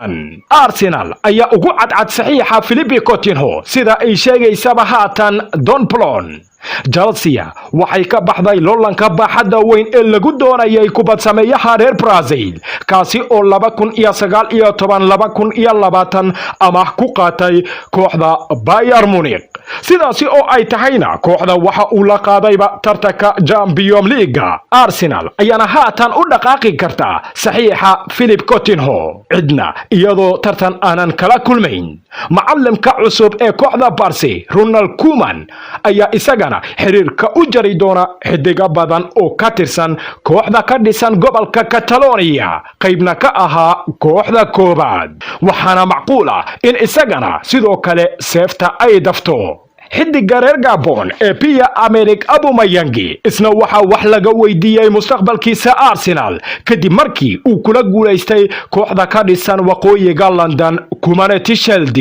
Arsenal ayaa ugu cadcad saxiixa Philippe Coutinho sida ay sheegaysaba haatan Don Plon. Chelsea waxay ka baxday loolanka baaxadda weyn ee lagu doonayay kubad sameeyaha reer Brazil kaasi oo 2019-2020 amaah ku qaatay kooxda Bayern Munich. sidaasi oo ay tahayna kooxda waxa uu la qaadayba tartanka Champions League. Arsenal ayaana haatan u dhaqaaqi karta saxiixa Philippe Coutinho cidna iyadoo tartan aanan kala kulmayn. Macallimka cusub ee kooxda Barca Ronald Koeman ayaa isagana xiriirka u jari doona xidiga badan oo ka tirsan kooxda ka dhisan gobolka Catalonia qaybna ka ahaa kooxda koobaad. waxaana macquul ah in isagana sidoo kale seefta ay dafto. xidiga reer Gabon ee Pierre-Emerick Aubameyang isna waxa wax laga weydiiyay mustaqbalkiisa Arsenal kadib markii uu kula guuleystay kooxda ka dhisan waqooyiga London Community Shield.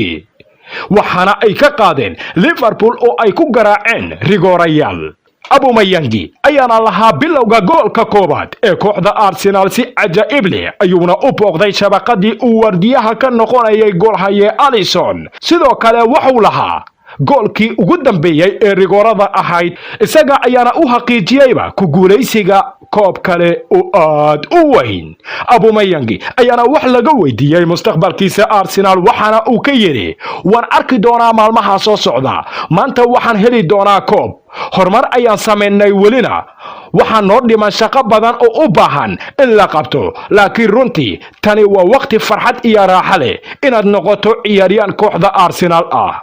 waxaana ay ka qaadeen Liverpool oo ay ku garaaceen rigoorayaal. Aubameyang ayaana lahaa bilowga goolka koobaad ee kooxda Arsenal si cajaa'ib leh ayuuna u booqday shabaqadii uu wardiyaha ka noqonayay goolhaye Alisson. sidoo kale wuxuu lahaa goolkii ugu dambeeyay ee rigoorada ahayd isaga ayaana u xaqiijiyayba ku guuleysiga koob kale oo aad u weyn. Aubameyang ayaana wax laga weydiiyay mustaqbalkiisa Arsenal waxaana uu ka yiri waan arki doonaa maalmaha soo socda. maanta waxaan heli doonaa koob. horumar ayaan sameynay welina waxaan noo dhiman shaqo badan oo u baahan in la qabto laakiin runtii tani waa waqti farxad iyo raaxo leh inaad noqoto ciyaaryahan kooxda Arsenal ah.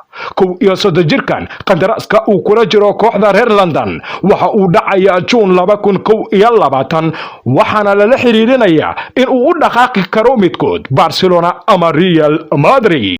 31 jirkan qandaraaska uu kula jiro kooxda reer London waxa uu dhacayaa June 2021 waxaana lala xiriirinayaa in uu u dhaqaaqi karo midkood Barcelona ama Real Madrid.